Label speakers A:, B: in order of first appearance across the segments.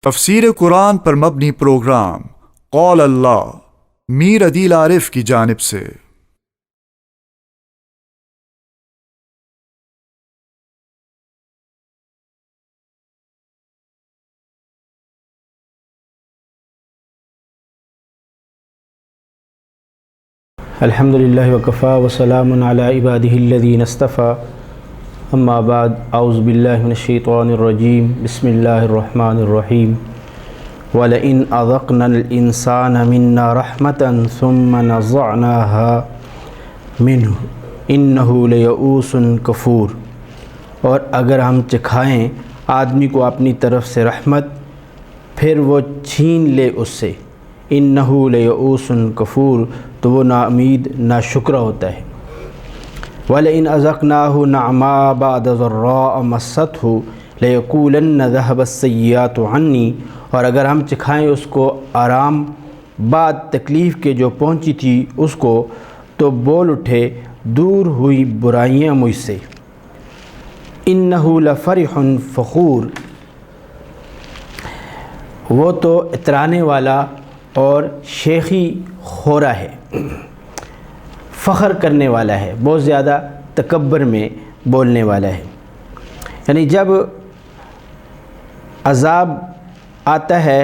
A: تفسیر قرآن پر مبنی پروگرام قول اللہ میر عدیل عارف کی جانب سے۔
B: الحمدللہ وکفا وسلام علی عبادہ الذین اصطفیٰ، اما بعد، اعوذ باللہ من الشیطان الرجیم، بسم اللہ الرحمن الرحیم۔ وَلَئِنْ أَذَقْنَا الْإِنسَانَ مِنَّا رَحْمَةً ثُمَّ نَزَعْنَاهَا مِنْهُ إِنَّهُ لَيَئُوسٌ کفور، اور اگر ہم چکھائیں آدمی کو اپنی طرف سے رحمت پھر وہ چھین لے اس سے، إِنَّهُ لَيَئُوسٌ کفور، تو وہ نا امید نا شکرہ ہوتا ہے۔ وَلَئِنْ أَذَقْنَاهُ نَعْمَاءَ بَعْدَ ضَرَّاءَ مَسَّتْهُ لَيَقُولَنَّ ذَهَبَ السَّيِّئَاتُ عَنِّي، اور اگر ہم چکھائیں اس کو آرام بعد تکلیف کے جو پہنچی تھی اس کو، تو بول اٹھے دور ہوئی برائیاں مجھ سے۔ إِنَّهُ لَفَرِحٌ فَخُور، وہ تو اترانے والا اور شیخی خورا ہے، فخر کرنے والا ہے، بہت زیادہ تکبر میں بولنے والا ہے۔ یعنی جب عذاب آتا ہے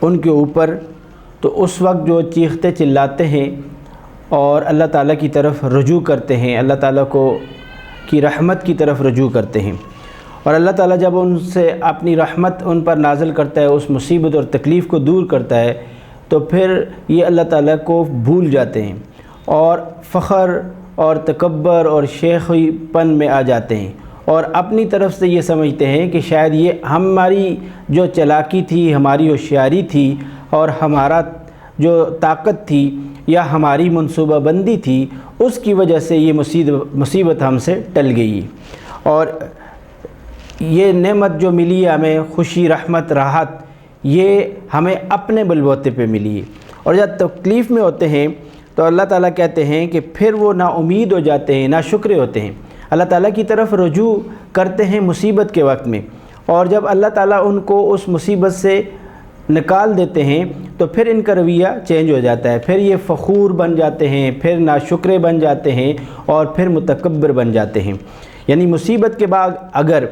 B: ان کے اوپر تو اس وقت جو چیختے چلاتے ہیں اور اللہ تعالیٰ کی طرف رجوع کرتے ہیں، اللہ تعالیٰ کی رحمت کی طرف رجوع کرتے ہیں، اور اللہ تعالیٰ جب ان سے اپنی رحمت ان پر نازل کرتا ہے، اس مصیبت اور تکلیف کو دور کرتا ہے، تو پھر یہ اللہ تعالیٰ کو بھول جاتے ہیں اور فخر اور تکبر اور شیخی پن میں آ جاتے ہیں، اور اپنی طرف سے یہ سمجھتے ہیں کہ شاید یہ ہماری جو چلاکی تھی، ہماری ہوشیاری تھی، اور ہمارا جو طاقت تھی یا ہماری منصوبہ بندی تھی، اس کی وجہ سے یہ مصیبت ہم سے ٹل گئی، اور یہ نعمت جو ملی ہمیں، خوشی، رحمت، راحت، یہ ہمیں اپنے بلبوتے پہ ملی ہے۔ اور جب تکلیف میں ہوتے ہیں تو اللہ تعالیٰ کہتے ہیں کہ پھر وہ نا امید ہو جاتے ہیں، نا شکرے ہوتے ہیں، اللہ تعالیٰ کی طرف رجوع کرتے ہیں مصیبت کے وقت میں، اور جب اللہ تعالیٰ ان کو اس مصیبت سے نکال دیتے ہیں تو پھر ان کا رویہ چینج ہو جاتا ہے، پھر یہ فخور بن جاتے ہیں، پھر ناشکرے بن جاتے ہیں، اور پھر متکبر بن جاتے ہیں۔ یعنی مصیبت کے بعد اگر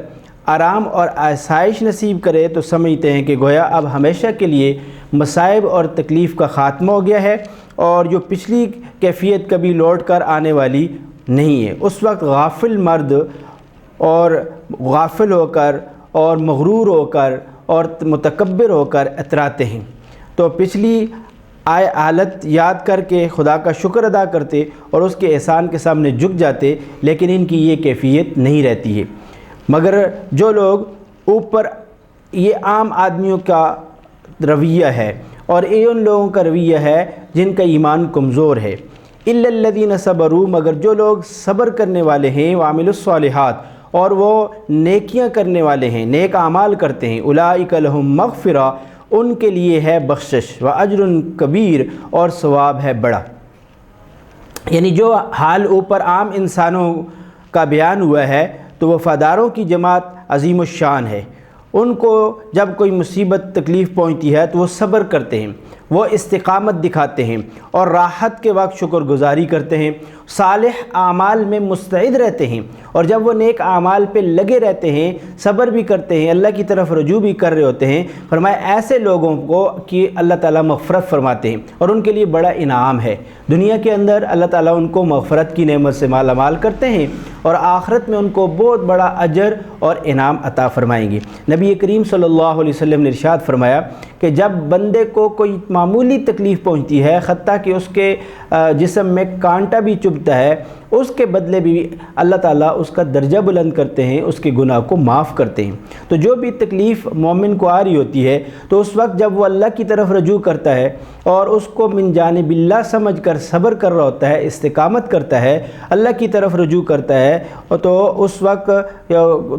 B: آرام اور آسائش نصیب کرے تو سمجھتے ہیں کہ گویا اب ہمیشہ کے لیے مصائب اور تکلیف کا خاتمہ ہو گیا ہے، اور جو پچھلی کیفیت کبھی لوٹ کر آنے والی نہیں ہے۔ اس وقت غافل مرد اور غافل ہو کر اور مغرور ہو کر اور متکبر ہو کر اتراتے ہیں، تو پچھلی حالت یاد کر کے خدا کا شکر ادا کرتے اور اس کے احسان کے سامنے جھک جاتے، لیکن ان کی یہ کیفیت نہیں رہتی ہے۔ مگر جو لوگ اوپر، یہ عام آدمیوں کا رویہ ہے، اور یہ ان لوگوں کا رویہ ہے جن کا ایمان کمزور ہے۔ إِلَّا الَّذِينَ صَبَرُوا، مگر جو لوگ صبر کرنے والے ہیں، وَعَمِلُوا الصَّالِحَاتِ، اور وہ نیکیاں کرنے والے ہیں، نیک اعمال کرتے ہیں، أُولَٰئِكَ لَهُم مَغْفِرَةٌ، ان کے لیے ہے بخشش، وَأَجْرٌ کبیر، اور ثواب ہے بڑا۔ یعنی جو حال اوپر عام انسانوں کا بیان ہوا ہے تو وفاداروں کی جماعت عظیم الشان ہے، ان کو جب کوئی مصیبت تکلیف پہنچتی ہے تو وہ صبر کرتے ہیں، وہ استقامت دکھاتے ہیں، اور راحت کے وقت شکر گزاری کرتے ہیں، صالح اعمال میں مستعد رہتے ہیں، اور جب وہ نیک اعمال پہ لگے رہتے ہیں، صبر بھی کرتے ہیں، اللہ کی طرف رجوع بھی کر رہے ہوتے ہیں، فرمایا ایسے لوگوں کو کہ اللہ تعالیٰ مغفرت فرماتے ہیں، اور ان کے لیے بڑا انعام ہے۔ دنیا کے اندر اللہ تعالیٰ ان کو مغفرت کی نعمت سے مالا مال کرتے ہیں، اور آخرت میں ان کو بہت بڑا اجر اور انعام عطا فرمائیں گے۔ نبی کریم صلی اللہ علیہ وسلم نے ارشاد فرمایا کہ جب بندے کو کوئی معمولی تکلیف پہنچتی ہے، حتیٰ کہ اس کے جسم میں کانٹا بھی چبھتا ہے، اس کے بدلے بھی اللہ تعالیٰ اس کا درجہ بلند کرتے ہیں، اس کے گناہ کو معاف کرتے ہیں۔ تو جو بھی تکلیف مومن کو آ رہی ہوتی ہے تو اس وقت جب وہ اللہ کی طرف رجوع کرتا ہے اور اس کو من جانب اللہ سمجھ کر صبر کر رہا ہوتا ہے، استقامت کرتا ہے، اللہ کی طرف رجوع کرتا ہے، تو اس وقت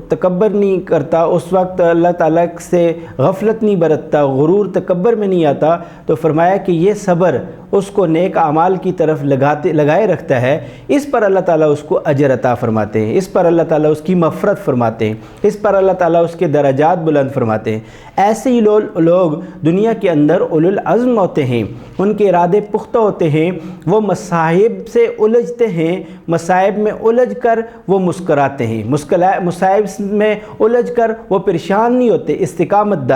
B: تکبر نہیں کرتا، اس وقت اللہ تعالیٰ سے غفلت نہیں برتتا، غرور تکبر میں نہیں آتا، تو فرمایا کہ یہ صبر اس کو نیک اعمال کی طرف لگائے رکھتا ہے، اس پر اللہ تعالیٰ اس کو اجر عطا فرماتے ہیں، اس پر اللہ تعالیٰ اس کی مغفرت فرماتے ہیں، اس پر اللہ تعالیٰ اس کے درجات بلند فرماتے ہیں۔ ایسے ہی لوگ دنیا کے اندر اولو العزم ہوتے ہیں، ان کے ارادے پختہ ہوتے ہیں، وہ مصائب سے الجھتے ہیں، مصائب میں الجھ کر وہ مسکراتے ہیں، مصائب میں الجھ کر وہ پریشان نہیں ہوتے، استقامت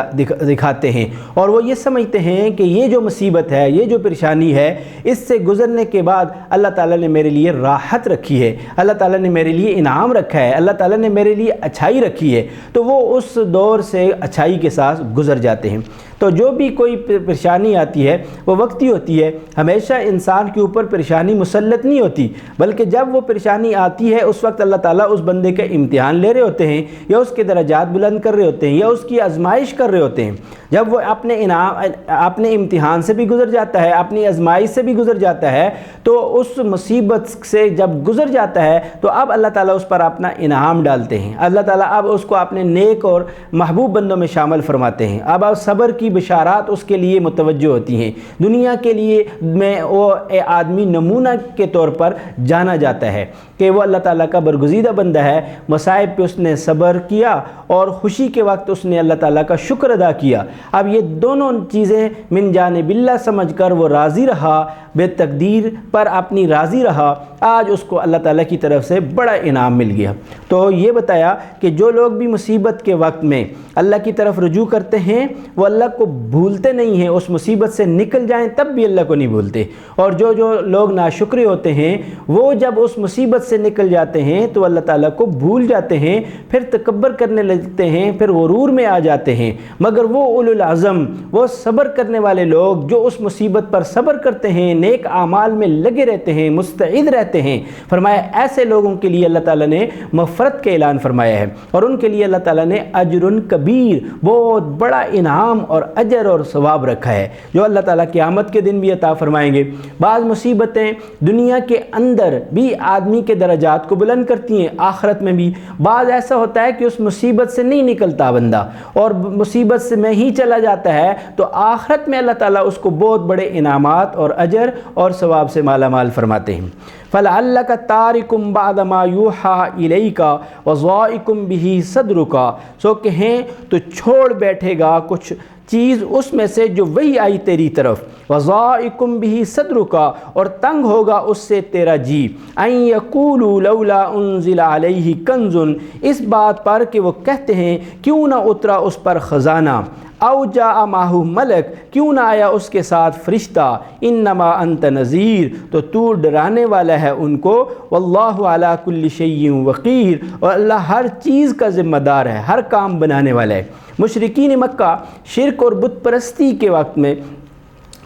B: دکھاتے ہیں، اور وہ یہ سمجھتے ہیں کہ یہ جو مصیبت ہے، یہ جو پریشانی ہے، اس سے گزرنے کے بعد اللہ تعالیٰ نے میرے لیے راحت رکھی ہے، اللہ تعالیٰ نے میرے لیے انعام رکھا ہے، اللہ تعالیٰ نے میرے لیے اچھائی رکھی ہے، تو وہ اس دور سے اچھائی کے ساتھ گزر جاتے ہیں۔ تو جو بھی کوئی پریشانی آتی ہے وہ وقتی ہوتی ہے، ہمیشہ انسان کے اوپر پریشانی مسلط نہیں ہوتی، بلکہ جب وہ پریشانی آتی ہے اس وقت اللہ تعالیٰ اس بندے کا امتحان لے رہے ہوتے ہیں، یا اس کے درجات بلند کر رہے ہوتے ہیں، یا اس کی آزمائش کر رہے ہوتے ہیں۔ جب وہ اپنے امتحان سے بھی گزر جاتا ہے، اپنی آزمائش سے بھی گزر جاتا ہے، تو اس مصیبت سے جب گزر جاتا ہے تو اب اللہ تعالیٰ اس پر اپنا انعام ڈالتے ہیں، اللہ تعالیٰ اب اس کو اپنے نیک اور محبوب بندوں میں شامل فرماتے ہیں۔ اب صبر کی بشارات اس کے لیے متوجہ ہوتی ہیں، دنیا کے لیے میں وہ آدمی نمونہ کے طور پر جانا جاتا ہے کہ وہ اللہ تعالیٰ کا برگزیدہ بندہ ہے، مصائب پہ اس نے صبر کیا اور خوشی کے وقت اس نے اللہ تعالیٰ کا شکر ادا کیا۔ اب یہ دونوں چیزیں من جانب اللہ سمجھ کر وہ راضی رہا، بے تقدیر پر اپنی راضی رہا، آج اس کو اللہ تعالیٰ کی طرف سے بڑا انعام مل گیا۔ تو یہ بتایا کہ جو لوگ بھی مصیبت کے وقت میں اللہ کی طرف رجوع کرتے ہیں وہ اللہ کو بھولتے نہیں ہیں، اس مصیبت سے نکل جائیں تب بھی اللہ کو نہیں بھولتے، اور جو لوگ ناشکرے ہوتے ہیں وہ جب اس مصیبت سے نکل جاتے ہیں تو اللہ تعالیٰ کو بھول جاتے ہیں، پھر تکبر کرنے لگتے ہیں، پھر غرور میں آ جاتے ہیں۔ مگر وہ اولو العزم، وہ صبر کرنے والے لوگ جو اس مصیبت پر صبر کرتے ہیں، نیک اعمال میں لگے رہتے ہیں، مستعد رہتے ہیں، فرمایا ایسے لوگوں کے لیے اللہ تعالیٰ نے مغفرت کا اعلان فرمایا ہے، اور ان کے لیے اللہ تعالیٰ نے اجر کبیر، بہت بڑا انعام اور اجر اور ثواب رکھا ہے، جو اللہ تعالیٰ قیامت کے دن بھی عطا فرمائیں گے۔ بعض مصیبتیں دنیا کے اندر بھی آدمی کے درجات کو بلند کرتی ہیں، آخرت میں بھی بعض ایسا ہوتا ہے کہ اس مصیبت سے نہیں نکلتا بندہ اور مصیبت سے میں ہی چلا جاتا ہے، تو آخرت میں اللہ تعالیٰ اس کو بہت بڑے انعامات اور اجر اور ثواب سے مالا مال فرماتے ہیں۔ فَلَعَلَّكَ تَارِكٌ بَعْدَ مَا يُوحَىٰ إِلَيْكَ وَضَائِقٌ بِهِ صَدْرُكَ، سو کہیں تو چھوڑ بیٹھے گا کچھ چیز اس میں سے جو وہی آئی تیری طرف، وَضَائِقٌ بِهِ صَدْرُكَ، اور تنگ ہوگا اس سے تیرا جی، أَن يَقُولُوا لَوْلَا أُنزِلَ عَلَيْهِ كَنزٌ، اس بات پر کہ وہ کہتے ہیں کیوں نہ اترا اس پر خزانہ، او جاء معہ ملک، کیوں نہ آیا اس کے ساتھ فرشتہ، انما انت نذیر، تو ڈرانے والا ہے ان کو، واللہ علی کل شیء وقیر، اور اللہ ہر چیز کا ذمہ دار ہے، ہر کام بنانے والا ہے۔ مشرکین مکہ شرک اور بت پرستی کے وقت میں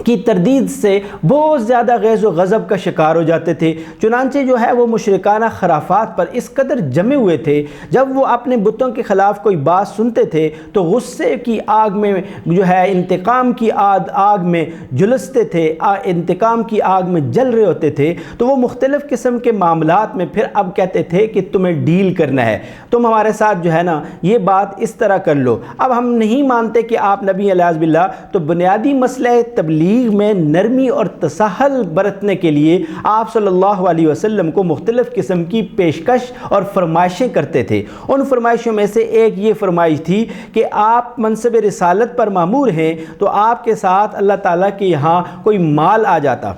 B: کی تردید سے بہت زیادہ غیظ و غضب کا شکار ہو جاتے تھے، چنانچہ جو ہے وہ مشرکانہ خرافات پر اس قدر جمے ہوئے تھے، جب وہ اپنے بتوں کے خلاف کوئی بات سنتے تھے تو غصے کی آگ میں جو ہے انتقام کی آگ میں جھلستے تھے، انتقام کی آگ میں جل رہے ہوتے تھے، تو وہ مختلف قسم کے معاملات میں پھر اب کہتے تھے کہ تمہیں ڈیل کرنا ہے، تم ہمارے ساتھ جو ہے نا یہ بات اس طرح کر لو، اب ہم نہیں مانتے کہ آپ نبی علیہ باللہ، تو بنیادی مسئلہ تبلیغ میں نرمی اور تساہل برتنے کے لیے آپ صلی اللہ علیہ وسلم کو مختلف قسم کی پیشکش اور فرمائشیں کرتے تھے۔ ان فرمائشوں میں سے ایک یہ فرمائش تھی کہ آپ منصب رسالت پر مامور ہیں تو آپ کے ساتھ اللہ تعالیٰ کے یہاں کوئی مال آ جاتا،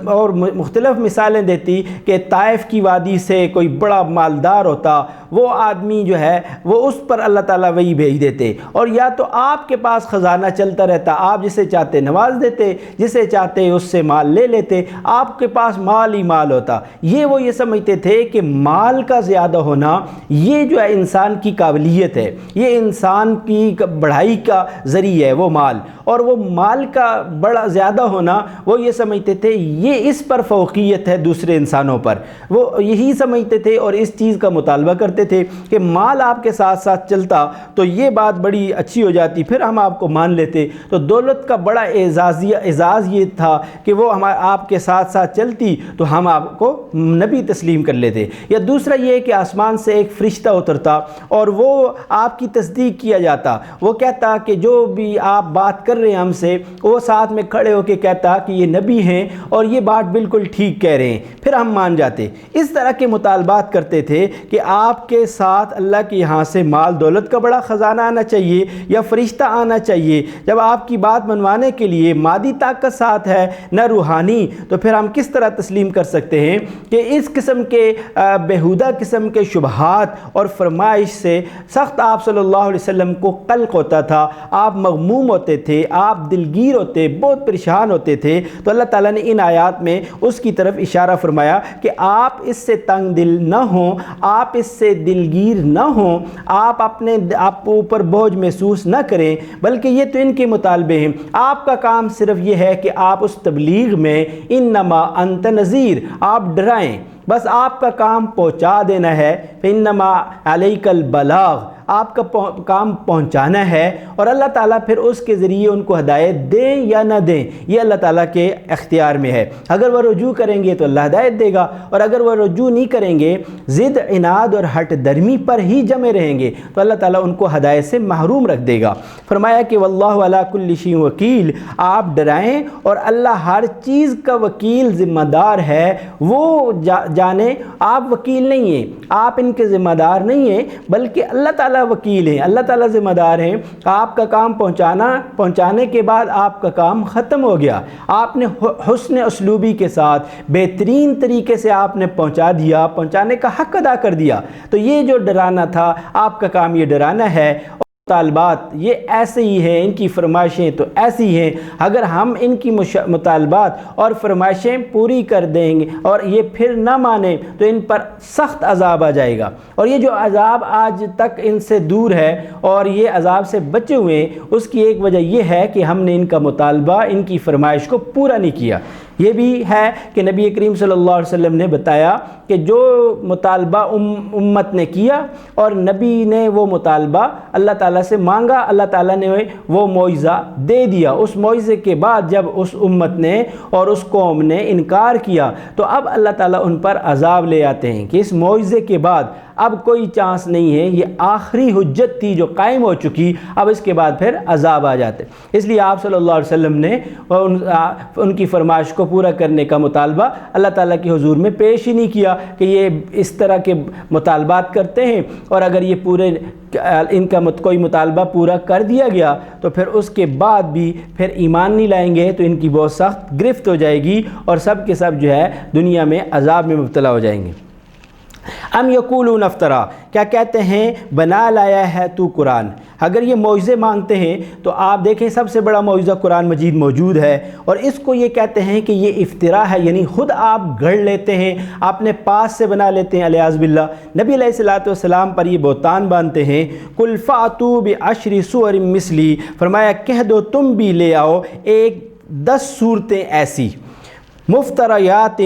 B: اور مختلف مثالیں دیتی کہ طائف کی وادی سے کوئی بڑا مالدار ہوتا، وہ آدمی جو ہے وہ اس پر اللہ تعالیٰ وہی بھیج دیتے، اور یا تو آپ کے پاس خزانہ چلتا رہتا، آپ جسے چاہتے نواز دیتے، جسے چاہتے اس سے مال لے لیتے، آپ کے پاس مال ہی مال ہوتا۔ وہ یہ سمجھتے تھے کہ مال کا زیادہ ہونا یہ جو ہے انسان کی قابلیت ہے، یہ انسان کی بڑھائی کا ذریعہ ہے وہ مال، اور وہ مال کا بڑا زیادہ ہونا وہ یہ سمجھتے تھے یہ اس پر فوقیت ہے دوسرے انسانوں پر، وہ یہی سمجھتے تھے اور اس چیز کا مطالبہ کرتے تھے کہ مال آپ کے ساتھ ساتھ چلتا تو یہ بات بڑی اچھی ہو جاتی، پھر ہم آپ کو مان لیتے۔ تو دولت کا بڑا اعزاز یہ تھا کہ وہ آپ کے ساتھ ساتھ چلتی تو ہم آپ کو نبی تسلیم کر لیتے۔ یا دوسرا یہ کہ آسمان سے ایک فرشتہ اترتا اور وہ آپ کی تصدیق کیا جاتا، وہ کہتا کہ جو بھی آپ بات کر رہے ہیں ہم سے، وہ ساتھ میں کھڑے ہو کے کہتا کہ یہ نبی ہیں اور یہ بات بالکل ٹھیک کہہ رہے ہیں، پھر ہم مان جاتے۔ اس طرح کے مطالبات کرتے تھے کہ آپ کے ساتھ اللہ کے یہاں سے مال دولت کا بڑا خزانہ آنا چاہیے یا فرشتہ آنا چاہیے۔ جب آپ کی بات منوانے کے لیے مادی طاقت ساتھ ہے نہ روحانی، تو پھر ہم کس طرح تسلیم کر سکتے ہیں کہ اس قسم کے بیہودہ قسم کے شبہات اور فرمائش سے سخت آپ صلی اللہ علیہ وسلم کو قلق ہوتا تھا، آپ مغموم ہوتے تھے، آپ دلگیر ہوتے، بہت پریشان ہوتے تھے۔ تو اللہ تعالیٰ نے ان آیات میں اس کی طرف اشارہ فرمایا کہ آپ اس سے تنگ دل نہ ہوں، آپ اس سے دلگیر نہ ہوں، آپ اپنے آپ اوپر بوجھ محسوس نہ کریں، بلکہ یہ تو ان کے مطالبے ہیں۔ آپ کا کام صرف یہ ہے کہ آپ اس تبلیغ میں انما انت نذیر، آپ ڈرائیں، بس آپ کا کام پہنچا دینا ہے۔ فانما علیک البلاغ، آپ کا کام پہنچانا ہے، اور اللہ تعالیٰ پھر اس کے ذریعے ان کو ہدایت دیں یا نہ دیں یہ اللہ تعالیٰ کے اختیار میں ہے۔ اگر وہ رجوع کریں گے تو اللہ ہدایت دے گا، اور اگر وہ رجوع نہیں کریں گے، ضد عناد اور ہٹ درمی پر ہی جمے رہیں گے، تو اللہ تعالیٰ ان کو ہدایت سے محروم رکھ دے گا۔ فرمایا کہ واللہ علی کل شیء وکیل، آپ ڈرائیں اور اللہ ہر چیز کا وکیل ذمہ دار ہے۔ وہ جانے آپ وکیل نہیں ہیں، آپ ان کے ذمہ دار نہیں ہیں، بلکہ اللہ تعالیٰ وکیل ہیں، اللہ تعالیٰ ذمہ دار ہیں۔ آپ کا کام پہنچانے کے بعد آپ کا کام ختم ہو گیا، آپ نے حسن اسلوبی کے ساتھ بہترین طریقے سے آپ نے پہنچا دیا، پہنچانے کا حق ادا کر دیا۔ تو یہ جو ڈرانا تھا، آپ کا کام یہ ڈرانا ہے۔ مطالبات یہ ایسے ہی ہیں، ان کی فرمائشیں تو ایسی ہیں، اگر ہم ان کی مطالبات اور فرمائشیں پوری کر دیں گے اور یہ پھر نہ مانیں تو ان پر سخت عذاب آ جائے گا۔ اور یہ جو عذاب آج تک ان سے دور ہے اور یہ عذاب سے بچے ہوئے ہیں، اس کی ایک وجہ یہ ہے کہ ہم نے ان کا مطالبہ، ان کی فرمائش کو پورا نہیں کیا۔ یہ بھی ہے کہ نبی کریم صلی اللہ علیہ وسلم نے بتایا کہ جو مطالبہ امت نے کیا اور نبی نے وہ مطالبہ اللہ تعالیٰ سے مانگا، اللہ تعالیٰ نے وہ معجزہ دے دیا۔ اس معجزے کے بعد جب اس امت نے اور اس قوم نے انکار کیا تو اب اللہ تعالیٰ ان پر عذاب لے آتے ہیں کہ اس معجزے کے بعد اب کوئی چانس نہیں ہے، یہ آخری حجت تھی جو قائم ہو چکی، اب اس کے بعد پھر عذاب آ جاتے۔ اس لیے آپ صلی اللہ علیہ وسلم نے ان کی فرمائش کو پورا کرنے کا مطالبہ اللہ تعالیٰ کے حضور میں پیش ہی نہیں کیا کہ یہ اس طرح کے مطالبات کرتے ہیں، اور اگر یہ پورے ان کا کوئی مطالبہ پورا کر دیا گیا تو پھر اس کے بعد بھی پھر ایمان نہیں لائیں گے تو ان کی بہت سخت گرفت ہو جائے گی اور سب کے سب جو ہے دنیا میں عذاب میں مبتلا ہو جائیں گے۔ ام یقولون افترا، کیا کہتے ہیں بنا لایا ہے تو قرآن۔ اگر یہ معجزے مانگتے ہیں تو آپ دیکھیں سب سے بڑا معجزہ قرآن مجید موجود ہے، اور اس کو یہ کہتے ہیں کہ یہ افترا ہے، یعنی خود آپ گھڑ لیتے ہیں، اپنے پاس سے بنا لیتے ہیں علیہ باللہ۔ نبی علیہ الصلوۃ والسلام پر یہ بہتان باندھتے ہیں۔ قل فأتوا بعشر سور مثلی، فرمایا کہہ دو تم بھی لے آؤ 10 صورتیں ایسی، مفتریات،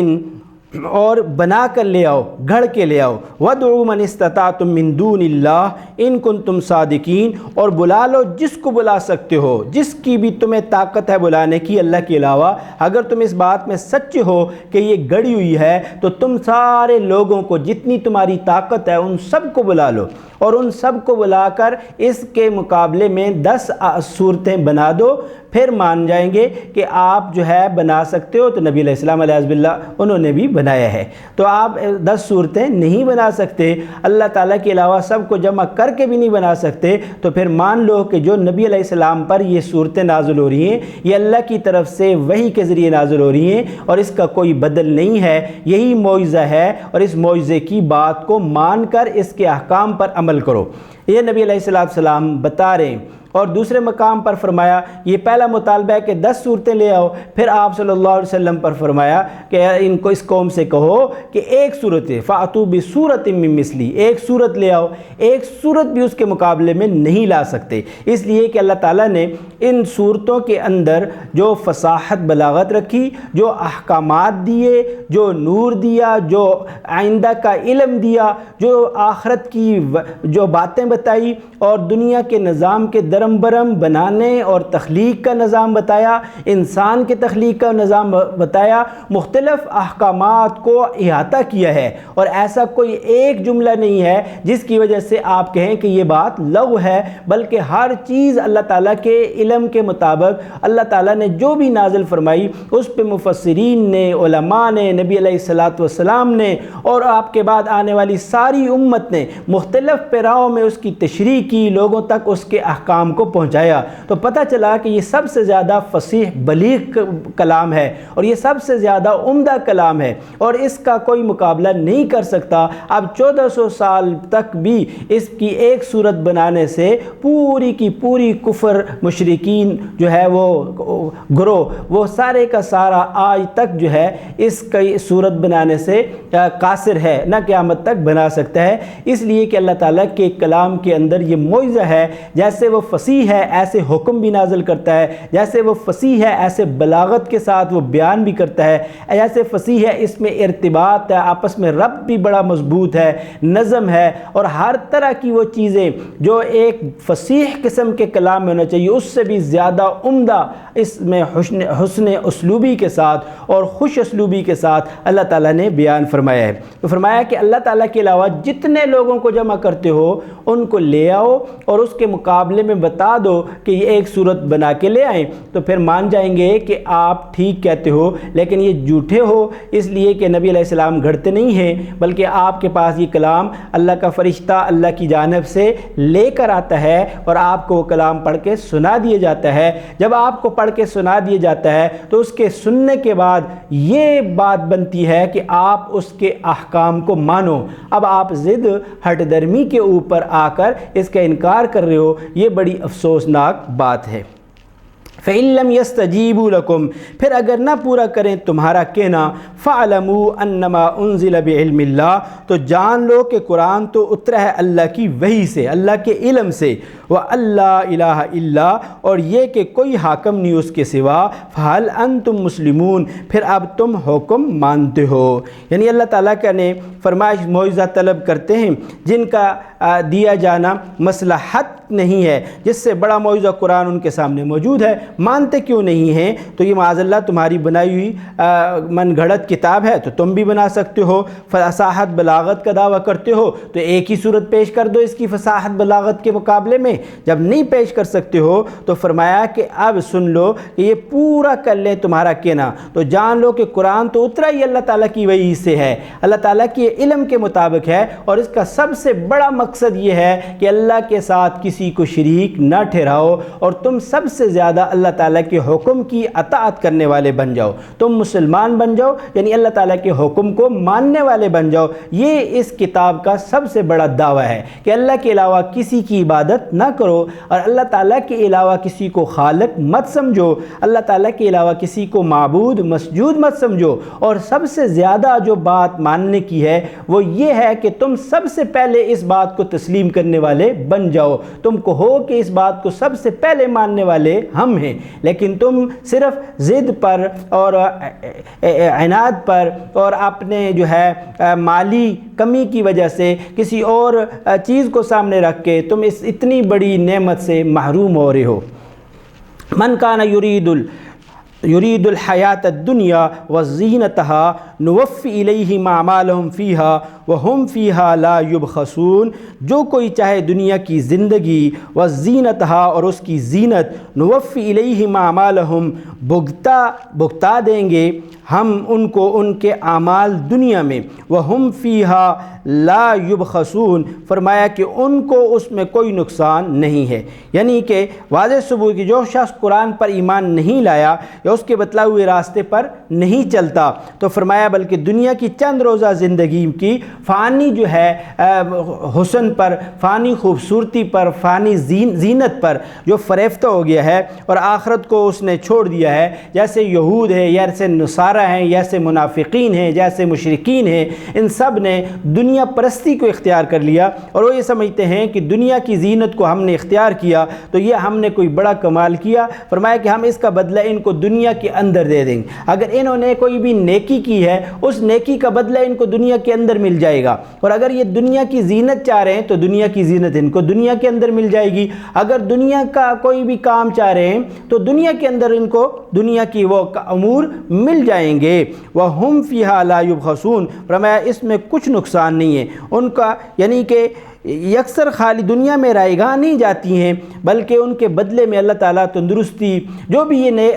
B: اور بنا کر لے آؤ، گھڑ کے لے آؤ۔ وَادْعُوا مَنِ اسْتَطَعْتُم مِّن دُونِ اللَّهِ إِن كُنتُمْ صَادِقِينَ، اور بلا لو جس کو بلا سکتے ہو، جس کی بھی تمہیں طاقت ہے بلانے کی اللہ کے علاوہ، اگر تم اس بات میں سچے ہو کہ یہ گڑی ہوئی ہے تو تم سارے لوگوں کو، جتنی تمہاری طاقت ہے ان سب کو بلا لو، اور ان سب کو بلا کر اس کے مقابلے میں 10 صورتیں بنا دو، پھر مان جائیں گے کہ آپ جو ہے بنا سکتے ہو۔ تو نبی علیہ السلام علیہ باللہ انہوں نے بھی بنایا ہے، تو آپ 10 صورتیں نہیں بنا سکتے، اللہ تعالیٰ کے علاوہ سب کو جمع کر کے بھی نہیں بنا سکتے، تو پھر مان لو کہ جو نبی علیہ السلام پر یہ صورتیں نازل ہو رہی ہیں یہ اللہ کی طرف سے وحی کے ذریعے نازل ہو رہی ہیں، اور اس کا کوئی بدل نہیں ہے، یہی معجزہ ہے، اور اس معجزے کی بات کو مان کر اس کے احکام پر عمل کرو۔ یہ نبی علیہ السلام بتا رہے ہیں، اور دوسرے مقام پر فرمایا یہ پہلا مطالبہ ہے کہ 10 صورتیں لے آؤ، پھر آپ صلی اللہ علیہ وسلم پر فرمایا کہ ان کو اس قوم سے کہو کہ ایک صورت ہے فَأْتُوا بِصُورَةٍ مِّن مِّثْلِهِ، ایک صورت لے آؤ، ایک صورت بھی اس کے مقابلے میں نہیں لا سکتے، اس لیے کہ اللہ تعالیٰ نے ان صورتوں کے اندر جو فصاحت بلاغت رکھی، جو احکامات دیے، جو نور دیا، جو آئندہ کا علم دیا، جو آخرت کی جو باتیں بتائی اور دنیا کے نظام کے درم برم بنانے اور تخلیق کا نظام بتایا، انسان کے تخلیق کا نظام بتایا، مختلف احکامات کو احاطہ کیا ہے، اور ایسا کوئی ایک جملہ نہیں ہے جس کی وجہ سے آپ کہیں کہ یہ بات لغو ہے، بلکہ ہر چیز اللہ تعالیٰ کے علم کے مطابق اللہ تعالیٰ نے جو بھی نازل فرمائی اس پہ مفسرین نے، علماء نے، نبی علیہ السلام نے اور آپ کے بعد آنے والی ساری امت نے مختلف پیراؤں میں اس کی تشریح کی، لوگوں تک اس کے احکام کو پہنچایا، تو پتہ چلا کہ یہ سب سے زیادہ فصیح بلیغ کلام ہے اور یہ سب سے زیادہ عمدہ کلام ہے، اور اس کا کوئی مقابلہ نہیں کر سکتا۔ اب 1400 سال تک بھی اس کی ایک صورت بنانے سے پوری کی پوری کفر مشرکین جو ہے وہ گروہ، وہ سارے کا سارا آج تک جو ہے اس کی صورت بنانے سے قاصر ہے، نہ قیامت تک بنا سکتا ہے، اس لیے کہ اللہ تعالیٰ کے کلام کے اندر یہ معجزہ ہے، جیسے وہ فصیح ہے ایسے حکم بھی نازل کرتا ہے، جیسے وہ فصیح ہے ایسے بلاغت کے ساتھ وہ بیان بھی کرتا ہے، ایسے فصیح ہے اس میں ارتباط ہے، آپس میں ربط بھی بڑا مضبوط ہے، نظم ہے، اور ہر طرح کی وہ چیزیں جو ایک فصیح قسم کے کلام میں ہونا چاہیے اس سے بھی زیادہ عمدہ اس میں حسن اسلوبی کے ساتھ اور خوش اسلوبی کے ساتھ اللہ تعالیٰ نے بیان فرمایا ہے۔ تو فرمایا کہ اللہ تعالیٰ کے علاوہ جتنے لوگوں کو جمع کرتے ہو ان کو لے آؤ اور اس کے مقابلے میں بتا دو کہ یہ ایک صورت بنا کے لے آئیں، تو پھر مان جائیں گے کہ آپ ٹھیک کہتے ہو، لیکن یہ جھوٹے ہو، اس لیے کہ نبی علیہ السلام گھڑتے نہیں ہیں، بلکہ آپ کے پاس یہ کلام اللہ کا فرشتہ اللہ کی جانب سے لے کر آتا ہے اور آپ کو وہ کلام پڑھ کے سنا دیا جاتا ہے۔ جب آپ کو پڑھ کے سنا دیا جاتا ہے تو اس کے سننے کے بعد یہ بات بنتی ہے کہ آپ اس کے احکام کو مانو۔ اب آپ ضد ہٹ درمی کے اوپر آ کر اس کا انکار کر رہے ہو، یہ بڑی افسوسناک بات ہے۔ فَإِن لَّمْ يَسْتَجِيبُوا لَكُمْ، پھر اگر نہ پورا کریں تمہارا کہنا، فَاعْلَمُوا أَنَّمَا أُنزِلَ بِعِلْمِ اللَّهِ، تو جان لو کہ قرآن تو اترا ہے اللہ کی وحی سے، اللہ کے علم سے، وَأَلَّا إِلَٰهَ إِلَّا، اور یہ کہ کوئی حاکم نہیں اس کے سوا، فَهَلْ أَنْتُمْ مُسْلِمُونَ، پھر اب تم حکم مانتے ہو۔ یعنی اللہ تعالیٰ کا نے فرمائش معجزہ طلب کرتے ہیں جن کا دیا جانا مصلحت نہیں ہے، جس سے بڑا معجزہ قرآن ان کے سامنے موجود ہے، مانتے کیوں نہیں ہیں؟ تو یہ معاذ اللہ تمہاری بنائی ہوئی من گھڑت کتاب ہے تو تم بھی بنا سکتے ہو، فصاحت بلاغت کا دعویٰ کرتے ہو تو ایک ہی صورت پیش کر دو اس کی فصاحت بلاغت کے مقابلے میں، جب نہیں پیش کر سکتے ہو تو فرمایا کہ اب سن لو کہ یہ پورا کر لیں تمہارا کہنا، تو جان لو کہ قرآن تو اترا ہی اللہ تعالیٰ کی وحی سے ہے، اللہ تعالیٰ کے علم کے مطابق ہے، اور اس کا سب سے بڑا مقصد یہ ہے کہ اللہ کے ساتھ کسی کو شریک نہ ٹھہراؤ اور تم سب سے زیادہ اللہ تعالیٰ کے حکم کی اطاعت کرنے والے بن جاؤ، تم مسلمان بن جاؤ، یعنی اللہ تعالیٰ کے حکم کو ماننے والے بن جاؤ۔ یہ اس کتاب کا سب سے بڑا دعویٰ ہے کہ اللہ کے علاوہ کسی کی عبادت نہ کرو اور اللہ تعالیٰ کے علاوہ کسی کو خالق مت سمجھو، اللہ تعالیٰ کے علاوہ کسی کو معبود مسجود مت سمجھو، اور سب سے زیادہ جو بات ماننے کی ہے وہ یہ ہے کہ تم سب سے پہلے اس بات کو تسلیم کرنے والے بن جاؤ، تم کہو کہ اس بات کو سب سے پہلے ماننے والے ہم ہیں، لیکن تم صرف ضد پر اور عناد پر اور اپنے جو ہے مالی کمی کی وجہ سے کسی اور چیز کو سامنے رکھ کے تم اس اتنی بڑی نعمت سے محروم ہو رہے ہو۔ من کان یرید الحیات الدنیا وزینتها نوفی الیہم اعمالہم فیہا وہم فیہا لا یبخسون، جو کوئی چاہے دنیا کی زندگی وزینتها اور اس کی زینت، نوفی الیہم اعمالہم بھگتا دیں گے ہم ان کو ان کے اعمال دنیا میں، وہم فیہا لا یبخسون، فرمایا کہ ان کو اس میں کوئی نقصان نہیں ہے، یعنی کہ واضح ثبوت کی جو شخص قرآن پر ایمان نہیں لایا یا اس کے بتلائے ہوئے راستے پر نہیں چلتا تو فرمایا فرمایا بلکہ دنیا کی چند روزہ زندگی کی فانی جو ہے حسن پر، فانی خوبصورتی پر، فانی زینت پر جو فریفتہ ہو گیا ہے اور آخرت کو اس نے چھوڑ دیا ہے، جیسے یہود ہے، جیسے نصارہ ہیں، جیسے منافقین ہیں، جیسے مشرکین ہیں، ان سب نے دنیا پرستی کو اختیار کر لیا اور وہ یہ سمجھتے ہیں کہ دنیا کی زینت کو ہم نے اختیار کیا تو یہ ہم نے کوئی بڑا کمال کیا۔ فرمایا کہ ہم اس کا بدلہ ان کو دنیا کے اندر دے دیں گے، اگر انہوں نے کوئی بھی نیکی کی ہے اس نیکی کا بدلہ ان کو دنیا کے اندر مل جائے گا، اور اگر یہ دنیا کی زینت چاہ رہے ہیں تو دنیا کی زینت ان کو دنیا کے اندر مل جائے گی، اگر دنیا کا کوئی بھی کام چاہ رہے ہیں تو دنیا کے اندر ان کو دنیا کی وہ امور مل جائیں گے۔ وَهُمْ فِيهَا لَا يُبْخَسُونَ، فرمایا اس میں کچھ نقصان نہیں ہے ان کا، یعنی کہ یکسر خالی دنیا میں رائے گاہ نہیں جاتی ہیں بلکہ ان کے بدلے میں اللہ تعالیٰ تندرستی، جو بھی یہ نئے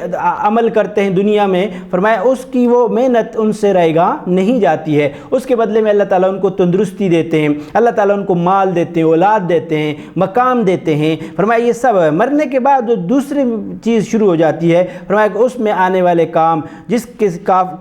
B: عمل کرتے ہیں دنیا میں، فرمایا اس کی وہ محنت ان سے رائے گاہ نہیں جاتی ہے، اس کے بدلے میں اللہ تعالیٰ ان کو تندرستی دیتے ہیں، اللہ تعالیٰ ان کو مال دیتے ہیں، اولاد دیتے ہیں، مقام دیتے ہیں۔ فرمایا یہ سب ہے، مرنے کے بعد جو دوسری چیز شروع ہو جاتی ہے، فرمایا کہ اس میں آنے والے کام جس کے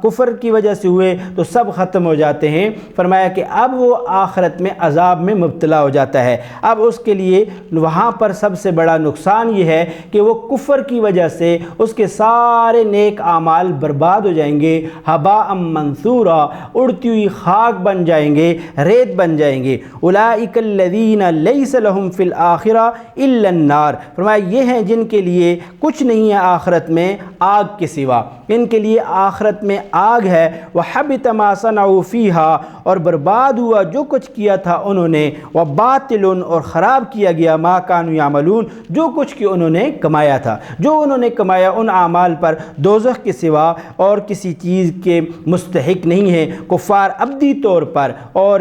B: کفر کی وجہ سے ہوئے تو سب ختم ہو جاتے ہیں۔ فرمایا کہ اب وہ آخرت میں عذاب میں مبتلا ہو جاتا ہے، اب اس کے لیے وہاں پر سب سے بڑا نقصان یہ ہے کہ وہ کفر کی وجہ سے اس کے سارے نیک اعمال برباد ہو جائیں گے، ہباء منثورا، اڑتی ہوئی خاک بن جائیں گے، ریت بن جائیں گے۔ اولئک الذین لیس لہم فی الآخرہ الا النار، فرمایا یہ ہیں جن کے لیے کچھ نہیں ہے آخرت میں آگ کے سوا، ان کے لیے آخرت میں آگ ہے۔ وحبط ما صنعوا فیہا، اور برباد ہوا جو کچھ کیا تھا انہوں نے، وباطل، اور خراب کیا گیا ما کانوا یعملون، جو کچھ کہ انہوں نے کمایا تھا، جو انہوں نے کمایا ان اعمال پر دوزخ کے سوا اور کسی چیز کے مستحق نہیں ہے۔ کفار ابدی طور پر اور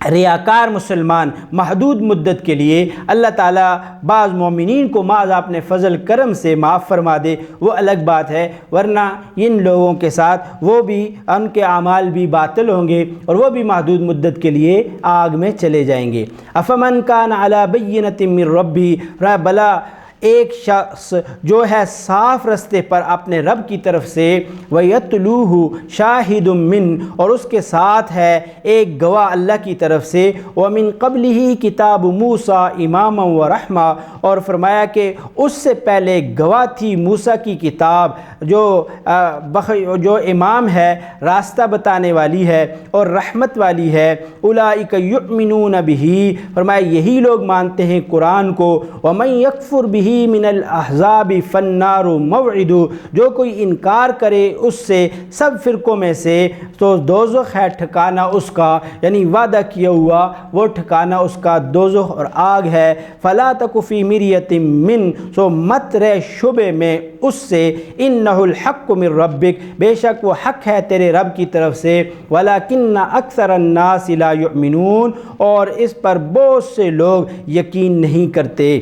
B: ریاکار مسلمان محدود مدت کے لیے اللہ تعالیٰ بعض مومنین کو معاذ اپنے فضل کرم سے معاف فرما دے وہ الگ بات ہے، ورنہ ان لوگوں کے ساتھ وہ بھی ان کے اعمال بھی باطل ہوں گے اور وہ بھی محدود مدت کے لیے آگ میں چلے جائیں گے۔ افمن کان علی بینۃ من ربہ، بلا ایک شخص جو ہے صاف رستے پر اپنے رب کی طرف سے، وَيَتْلُوهُ شَاهِدٌ مِّن، اور اس کے ساتھ ہے ایک گواہ اللہ کی طرف سے، وَمِن قَبْلِهِ کتاب موسیٰ اماما وَرَحْمَةً، اور فرمایا کہ اس سے پہلے گواہ تھی موسیٰ کی کتاب جو امام ہے، راستہ بتانے والی ہے اور رحمت والی ہے۔ اولئک یؤمنون بہ، فرمایا یہی لوگ مانتے ہیں قرآن کو۔ وَمَن یکفر بہ من الاحزاب فالنار موعد، جو کوئی انکار کرے اس سے سب فرقوں میں سے تو دوزخ ہے ٹھکانہ اس کا، یعنی وعدہ کیا ہوا وہ ٹھکانہ اس کا دوزخ اور آگ ہے۔ فلا تک فی مریۃ من، سو مت رہ شبے میں اس سے، انہ الحق من ربک، بے شک وہ حق ہے تیرے رب کی طرف سے، ولکن اکثر الناس لا یؤمنون، اور اس پر بہت سے لوگ یقین نہیں کرتے۔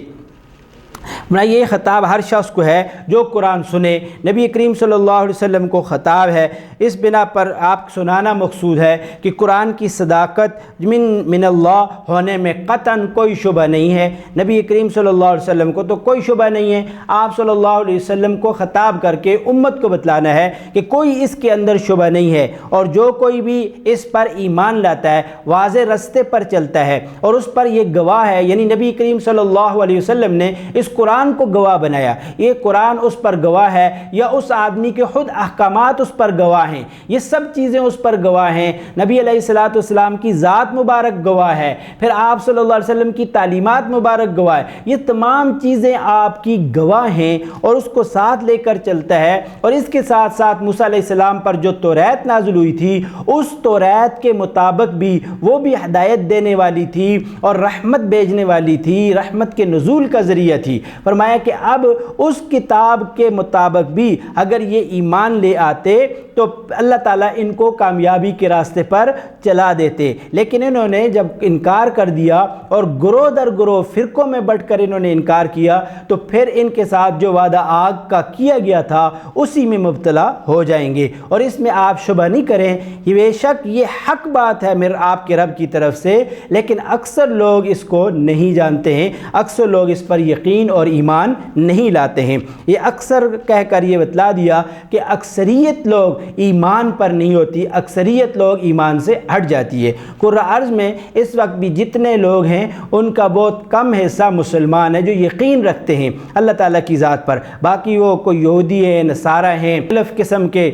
B: یہ خطاب ہر شخص کو ہے جو قرآن سنے، نبی کریم صلی اللہ علیہ وسلم کو خطاب ہے، اس بنا پر آپ سنانا مقصود ہے کہ قرآن کی صداقت من اللہ ہونے میں قطعاً کوئی شبہ نہیں ہے۔ نبی کریم صلی اللہ علیہ وسلم کو تو کوئی شبہ نہیں ہے، آپ صلی اللہ علیہ وسلم کو خطاب کر کے امت کو بتلانا ہے کہ کوئی اس کے اندر شبہ نہیں ہے، اور جو کوئی بھی اس پر ایمان لاتا ہے، واضح رستے پر چلتا ہے اور اس پر یہ گواہ ہے، یعنی نبی کریم صلی اللہ علیہ وسلم نے اس قرآن کو گواہ بنایا، یہ قرآن اس پر گواہ ہے یا اس آدمی کے خود احکامات اس پر گواہ ہیں، یہ سب چیزیں اس پر گواہ ہیں، نبی علیہ الصلوۃ والسلام کی ذات مبارک گواہ ہے، پھر آپ صلی اللہ علیہ وسلم کی تعلیمات مبارک گواہ ہے، یہ تمام چیزیں آپ کی گواہ ہیں اور اس کو ساتھ لے کر چلتا ہے۔ اور اس کے ساتھ ساتھ موسیٰ علیہ السلام پر جو توریت نازل ہوئی تھی، اس توریت کے مطابق بھی وہ بھی ہدایت دینے والی تھی اور رحمت بھیجنے والی تھی، رحمت کے نزول کا ذریعہ تھی۔ فرمایا کہ اب اس کتاب کے مطابق بھی اگر یہ ایمان لے آتے تو اللہ تعالیٰ ان کو کامیابی کے راستے پر چلا دیتے، لیکن انہوں نے جب انکار کر دیا اور گروہ در گروہ فرقوں میں بٹ کر انہوں نے انکار کیا تو پھر ان کے ساتھ جو وعدہ آگ کا کیا گیا تھا اسی میں مبتلا ہو جائیں گے۔ اور اس میں آپ شبہ نہیں کریں، یہ بے شک یہ حق بات ہے میرے آپ کے رب کی طرف سے، لیکن اکثر لوگ اس کو نہیں جانتے ہیں، اکثر لوگ اس پر یقین اور ایمان نہیں لاتے ہیں۔ یہ اکثر کہہ کر یہ بتلا دیا کہ اکثریت لوگ ایمان پر نہیں ہوتی، اکثریت لوگ ایمان سے ہٹ جاتی ہے۔ قرہ ارض میں اس وقت بھی جتنے لوگ ہیں ان کا بہت کم حصہ مسلمان ہے جو یقین رکھتے ہیں اللہ تعالیٰ کی ذات پر، باقی وہ کوئی یہودی ہیں، نصارہ ہیں، مختلف قسم کے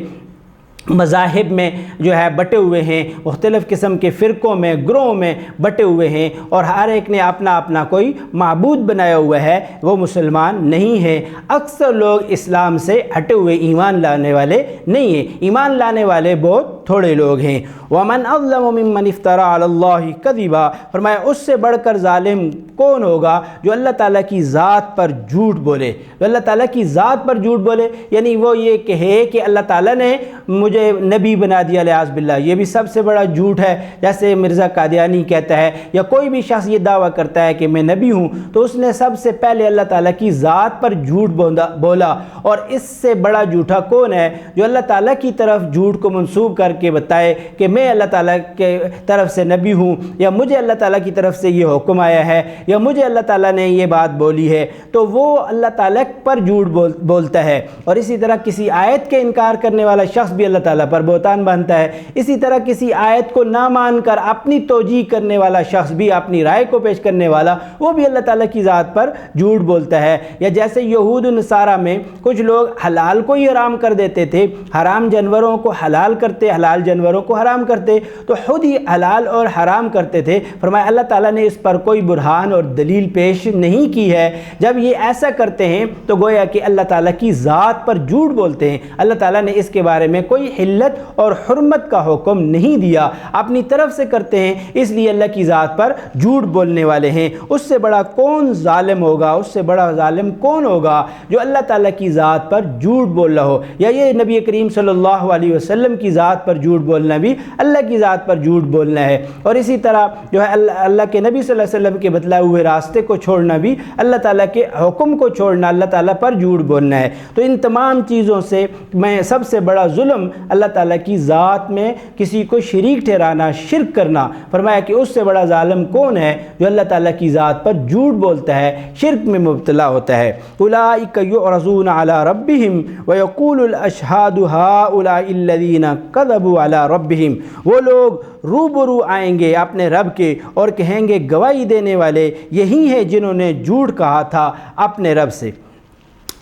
B: مذاہب میں جو ہے بٹے ہوئے ہیں، مختلف قسم کے فرقوں میں، گروہوں میں بٹے ہوئے ہیں، اور ہر ایک نے اپنا اپنا کوئی معبود بنایا ہوا ہے، وہ مسلمان نہیں ہے۔ اکثر لوگ اسلام سے ہٹے ہوئے ایمان لانے والے نہیں ہیں، ایمان لانے والے بہت تھوڑے لوگ ہیں۔ وَمَنْ أَظْلَمُ مِمَّنِ افْتَرَىٰ عَلَى اللَّهِ كَذِبًا، فرمایا اس سے بڑھ کر ظالم کون ہوگا جو اللہ تعالیٰ کی ذات پر جھوٹ بولے، جو اللہ تعالیٰ کی ذات پر جھوٹ بولے، یعنی وہ یہ کہے کہ اللہ تعالیٰ نے مجھے نبی بنا دیا، لعاذ باللہ، یہ بھی سب سے بڑا جھوٹ ہے۔ جیسے مرزا قادیانی کہتا ہے یا کوئی بھی شخص یہ دعویٰ کرتا ہے کہ میں نبی ہوں، تو اس نے سب سے پہلے اللہ تعالیٰ کی ذات پر جھوٹ بولا، اور اس سے بڑا جھوٹا کون ہے جو اللہ تعالیٰ کی طرف جھوٹ کو منسوب کر کے بتائے کہ میں اللہ تعالیٰ کے طرف سے نبی ہوں، یا مجھے اللہ تعالیٰ کی طرف سے یہ حکم آیا ہے، یا مجھے اللہ تعالیٰ نے یہ بات بولی ہے، تو وہ اللہ تعالیٰ پر جھوٹ بولتا ہے۔ اور اسی طرح کسی آیت کے انکار کرنے والا شخص بھی اللہ تعالیٰ پر بہتان باندھتا ہے۔ اسی طرح کسی آیت کو نہ مان کر اپنی توجیہ کرنے والا شخص بھی، اپنی رائے کو پیش کرنے والا، وہ بھی اللہ تعالیٰ کی ذات پر جھوٹ بولتا ہے۔ یا جیسے یہود و نصارہ میں کچھ لوگ حلال کو ہی حرام کر دیتے تھے، حرام جانوروں کو حلال کرتے، حلال جانوروں کو حرام کرتے، تو خود ہی حلال اور حرام کرتے تھے۔ فرمایا اللہ تعالیٰ نے اس پر کوئی برہان اور دلیل پیش نہیں کی ہے۔ جب یہ ایسا کرتے ہیں تو گویا کہ اللہ تعالیٰ کی ذات پر جھوٹ بولتے ہیں۔ اللہ تعالیٰ نے اس کے بارے میں کوئی حلت اور حرمت کا حکم نہیں دیا، اپنی طرف سے کرتے ہیں، اس لیے اللہ کی ذات پر جھوٹ بولنے والے ہیں۔ اس سے بڑا کون ظالم ہوگا، اس سے بڑا ظالم کون ہوگا جو اللہ تعالیٰ کی ذات پر جھوٹ بول رہا ہو؟ یا یہ نبی کریم صلی اللہ علیہ وسلم کی ذات پر جھوٹ بولنا بھی اللہ کی ذات پر جھوٹ بولنا ہے۔ اور اسی طرح جو ہے اللہ کے نبی صلی اللہ علیہ وسلم کے بتلائے ہوئے راستے کو چھوڑنا بھی اللہ تعالیٰ کے حکم کو چھوڑنا، اللہ تعالیٰ پر جھوٹ بولنا ہے۔ تو ان تمام چیزوں سے میں سب سے بڑا ظلم اللہ تعالیٰ کی ذات میں کسی کو شریک ٹھہرانا، شرک کرنا۔ فرمایا کہ اس سے بڑا ظالم کون ہے جو اللہ تعالیٰ کی ذات پر جھوٹ بولتا ہے، شرک میں مبتلا ہوتا ہے۔ اولئک یعرضون علی ربہم ویقول الاشہاد ہؤلاء الذین کذبوا علی ربہم، وہ لوگ روبرو آئیں گے اپنے رب کے اور کہیں گے گواہی دینے والے یہی ہیں جنہوں نے جھوٹ کہا تھا اپنے رب سے،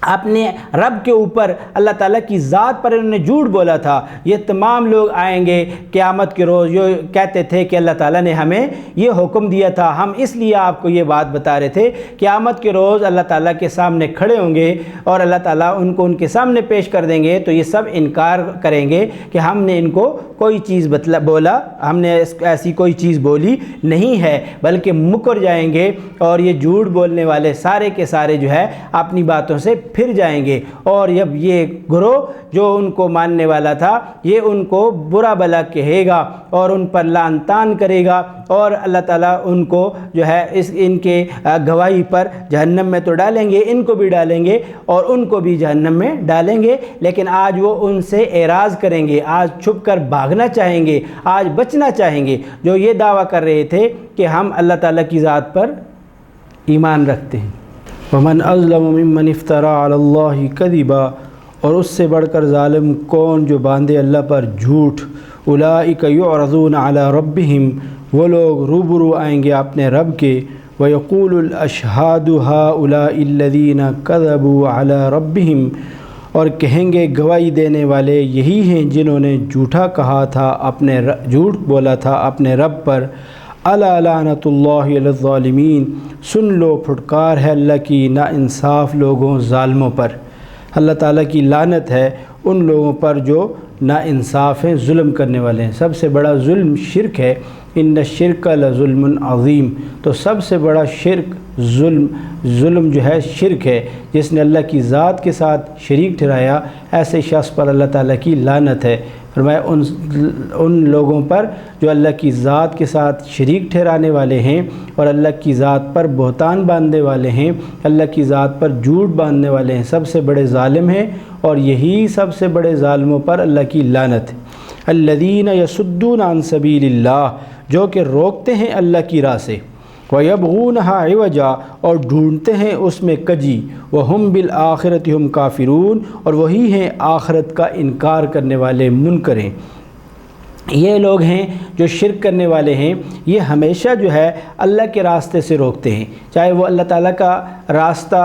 B: اپنے رب کے اوپر اللہ تعالیٰ کی ذات پر انہوں نے جھوٹ بولا تھا۔ یہ تمام لوگ آئیں گے قیامت کے روز، جو کہتے تھے کہ اللہ تعالیٰ نے ہمیں یہ حکم دیا تھا، ہم اس لیے آپ کو یہ بات بتا رہے تھے۔ قیامت کے روز اللہ تعالیٰ کے سامنے کھڑے ہوں گے اور اللہ تعالیٰ ان کو ان کے سامنے پیش کر دیں گے، تو یہ سب انکار کریں گے کہ ہم نے ان کو کوئی چیز بولا، ہم نے ایسی کوئی چیز بولی نہیں ہے، بلکہ مکر جائیں گے، اور یہ جھوٹ بولنے والے سارے کے سارے جو ہے اپنی باتوں سے پھر جائیں گے۔ اور جب یہ گروہ جو ان کو ماننے والا تھا یہ ان کو برا بھلا کہے گا اور ان پر لعن طعن کرے گا، اور اللہ تعالیٰ ان کو جو ہے ان کے گواہی پر جہنم میں تو ڈالیں گے، ان کو بھی ڈالیں گے اور ان کو بھی جہنم میں ڈالیں گے۔ لیکن آج وہ ان سے اعراض کریں گے، آج چھپ کر بھاگنا چاہیں گے، آج بچنا چاہیں گے، جو یہ دعویٰ کر رہے تھے کہ ہم اللہ تعالیٰ کی ذات پر ایمان رکھتے ہیں۔ وَمَنْ أَظْلَمُ مِمَّنِ افْتَرَىٰ عَلَى اللَّهِ كَذِبًا، اور اس سے بڑھ کر ظالم کون جو باندھے اللہ پر جھوٹ۔ اولئک یعرضون علی ربہم، وہ لوگ روبرو آئیں گے اپنے رب کے، ویقول الاشہاد ہؤلاء الذین کذبوا علی ربہم، اور کہیں گے گواہی دینے والے یہی ہیں جنہوں نے جھوٹا کہا تھا جھوٹ بولا تھا اپنے رب پر۔ الا لعنۃ اللہ علی الظالمین، سن لو پھٹکار ہے اللہ کی نا انصاف لوگوں، ظالموں پر۔ اللہ تعالیٰ کی لعنت ہے ان لوگوں پر جو نا انصاف ہیں، ظلم کرنے والے ہیں۔ سب سے بڑا ظلم شرک ہے، ان الشرک لظلم عظیم، تو سب سے بڑا شرک ظلم جو ہے شرک ہے۔ جس نے اللہ کی ذات کے ساتھ شریک ٹھہرایا، ایسے شخص پر اللہ تعالیٰ کی لعنت ہے۔ فرمایا ان لوگوں پر جو اللہ کی ذات کے ساتھ شریک ٹھہرانے والے ہیں اور اللہ کی ذات پر بہتان باندھنے والے ہیں، اللہ کی ذات پر جھوٹ باندھنے والے ہیں، سب سے بڑے ظالم ہیں، اور یہی سب سے بڑے ظالموں پر اللہ کی لعنت ہے۔ الذین یصدون عن سبیل اللہ، جو کہ روکتے ہیں اللہ کی راہ سے، وَيَبْغُونَهَا عِوَجًا اور ڈھونڈتے ہیں اس میں کجی، وَهُمْ بِالْآخِرَةِ هُمْ كَافِرُونَ اور وہی ہیں آخرت کا انکار کرنے والے منکر ہیں۔ یہ لوگ ہیں جو شرک کرنے والے ہیں، یہ ہمیشہ جو ہے اللہ کے راستے سے روکتے ہیں، چاہے وہ اللہ تعالیٰ کا راستہ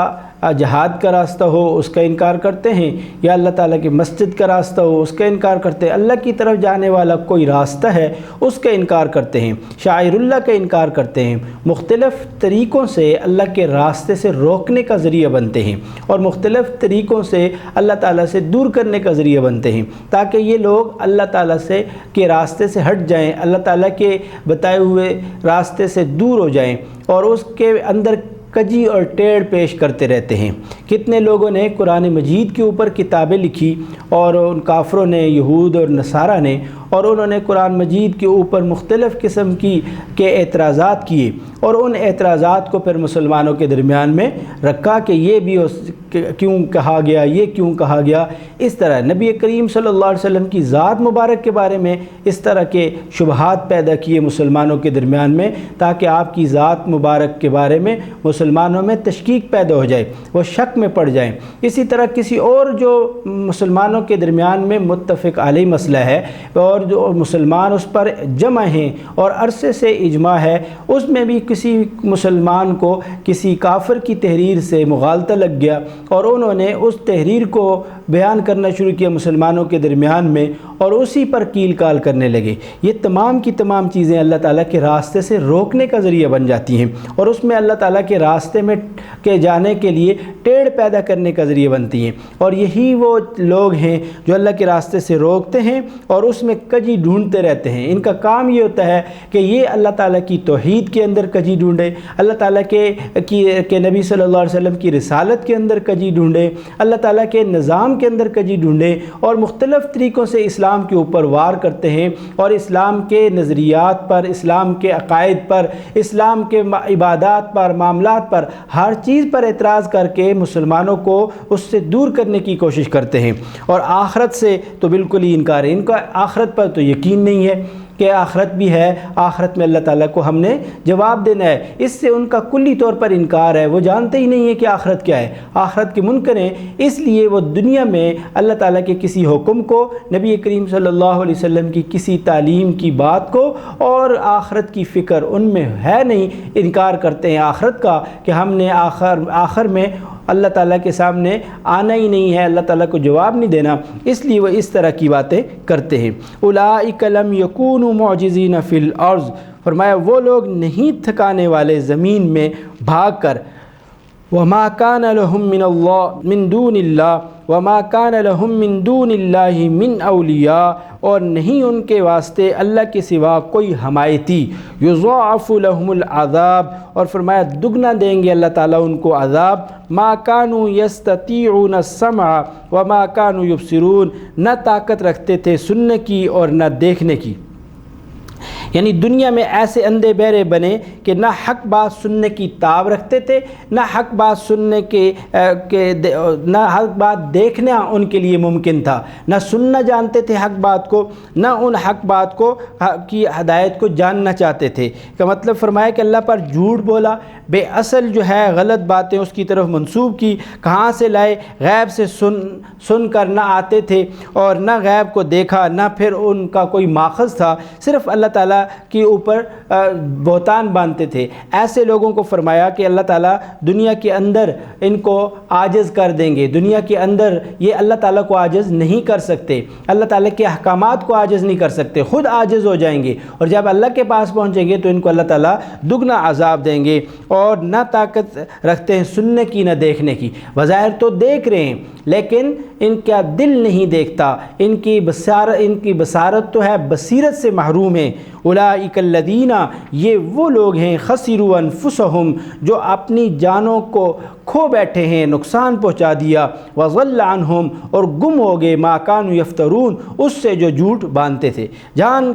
B: جہاد کا راستہ ہو اس کا انکار کرتے ہیں، یا اللہ تعالیٰ کی مسجد کا راستہ ہو اس کا انکار کرتے ہیں، اللہ کی طرف جانے والا کوئی راستہ ہے اس کا انکار کرتے ہیں، شاعر اللہ کا انکار کرتے ہیں، مختلف طریقوں سے اللہ کے راستے سے روکنے کا ذریعہ بنتے ہیں اور مختلف طریقوں سے اللہ تعالیٰ سے دور کرنے کا ذریعہ بنتے ہیں، تاکہ یہ لوگ اللہ تعالیٰ سے کے راستے سے ہٹ جائیں، اللہ تعالیٰ کے بتائے ہوئے راستے سے دور ہو جائیں اور اس کے اندر کجی اور ٹیڑھ پیش کرتے رہتے ہیں۔ کتنے لوگوں نے قرآن مجید کے اوپر کتابیں لکھی اور ان کافروں نے، یہود اور نصارہ نے، اور انہوں نے قرآن مجید کے اوپر مختلف قسم کے اعتراضات کیے اور ان اعتراضات کو پھر مسلمانوں کے درمیان میں رکھا کہ یہ بھی کیوں کہا گیا، یہ کیوں کہا گیا۔ اس طرح نبی کریم صلی اللہ علیہ وسلم کی ذات مبارک کے بارے میں اس طرح کے شبہات پیدا کیے مسلمانوں کے درمیان میں، تاکہ آپ کی ذات مبارک کے بارے میں مسلمانوں میں تشکیک پیدا ہو جائے، وہ شک میں پڑ جائیں۔ اسی طرح کسی اور جو مسلمانوں کے درمیان میں متفق علیہ مسئلہ ہے اور جو مسلمان اس پر جمع ہیں اور عرصے سے اجماع ہے، اس میں بھی کسی مسلمان کو کسی کافر کی تحریر سے مغالطہ لگ گیا اور انہوں نے اس تحریر کو بیان کرنا شروع کیا مسلمانوں کے درمیان میں اور اسی پر کیل کال کرنے لگے۔ یہ تمام کی تمام چیزیں اللہ تعالیٰ کے راستے سے روکنے کا ذریعہ بن جاتی ہیں اور اس میں اللہ تعالیٰ کے راستے میں کے جانے کے لیے ٹیڑھ پیدا کرنے کا ذریعہ بنتی ہیں، اور یہی وہ لوگ ہیں جو اللہ کے راستے سے روکتے ہیں اور اس میں کجی ڈھونڈتے رہتے ہیں۔ ان کا کام یہ ہوتا ہے کہ یہ اللہ تعالیٰ کی توحید کے اندر کجی ڈھونڈے، اللہ تعالیٰ کے نبی صلی اللہ علیہ وسلم کی رسالت کے اندر کجی ڈھونڈے، اللہ تعالیٰ کے نظام کے اندر کجی ڈھونڈے اور مختلف طریقوں سے اسلام کے اوپر وار کرتے ہیں اور اسلام کے نظریات پر، اسلام کے عقائد پر، اسلام کے عبادات پر، معاملات پر، ہر چیز پر اعتراض کر کے مسلمانوں کو اس سے دور کرنے کی کوشش کرتے ہیں۔ اور آخرت سے تو بالکل ہی انکار ہے، ان کا آخرت پر تو یقین نہیں ہے کہ آخرت بھی ہے، آخرت میں اللہ تعالیٰ کو ہم نے جواب دینا ہے، اس سے ان کا کلی طور پر انکار ہے۔ وہ جانتے ہی نہیں ہے کہ آخرت کیا ہے، آخرت کے منکر ہیں، اس لیے وہ دنیا میں اللہ تعالیٰ کے کسی حکم کو، نبی کریم صلی اللہ علیہ وسلم کی کسی تعلیم کی بات کو اور آخرت کی فکر ان میں ہے نہیں، انکار کرتے ہیں آخرت کا کہ ہم نے آخر میں اللہ تعالیٰ کے سامنے آنا ہی نہیں ہے، اللہ تعالیٰ کو جواب نہیں دینا، اس لیے وہ اس طرح کی باتیں کرتے ہیں۔ اولئک لم یکونوا معجزین فی الارض، فرمایا وہ لوگ نہیں تھکانے والے زمین میں بھاگ کر، وما کان لہم من دون اللہ وما کان لہم من دون اللہ من اولیاء، اور نہیں ان کے واسطے اللہ کے سوا کوئی حمایتی، یضاعف لہم العذاب، اور فرمایا دگنا دیں گے اللہ تعالیٰ ان کو عذاب، ما کانوا یستطیعون السمع وما کانوا یبصرون، نہ طاقت رکھتے تھے سننے کی اور نہ دیکھنے کی۔ یعنی دنیا میں ایسے اندھے بہرے بنے کہ نہ حق بات سننے کی تاب رکھتے تھے، نہ حق بات سننے نہ حق بات دیکھنا ان کے لیے ممکن تھا، نہ سننا جانتے تھے حق بات کو، نہ ان حق بات کو کی ہدایت کو جاننا چاہتے تھے۔ کا مطلب فرمایا کہ اللہ پر جھوٹ بولا، بے اصل جو ہے غلط باتیں اس کی طرف منسوب کی، کہاں سے لائے، غیب سے سن کر نہ آتے تھے اور نہ غیب کو دیکھا، نہ پھر ان کا کوئی ماخذ تھا، صرف اللہ تعالیٰ کے اوپر بہتان باندھتے تھے۔ ایسے لوگوں کو فرمایا کہ اللہ تعالیٰ دنیا کے اندر ان کو عاجز کر دیں گے، دنیا کے اندر یہ اللہ تعالیٰ کو عاجز نہیں کر سکتے، اللہ تعالیٰ کے احکامات کو عاجز نہیں کر سکتے، خود عاجز ہو جائیں گے، اور جب اللہ کے پاس پہنچیں گے تو ان کو اللہ تعالیٰ دگنا عذاب دیں گے، اور نہ طاقت رکھتے ہیں سننے کی نہ دیکھنے کی۔ بظاہر تو دیکھ رہے ہیں لیکن ان کا دل نہیں دیکھتا، ان کی بصارت تو ہے، بصیرت سے محروم ہے۔ اولئک الذین، یہ وہ لوگ ہیں، خسروا انفسہم، جو اپنی جانوں کو کھو بیٹھے ہیں، نقصان پہنچا دیا، وضل عنہم، اور گم ہو گئے، ما کانوا یفترون، اس سے جو جھوٹ باندھتے تھے۔ جان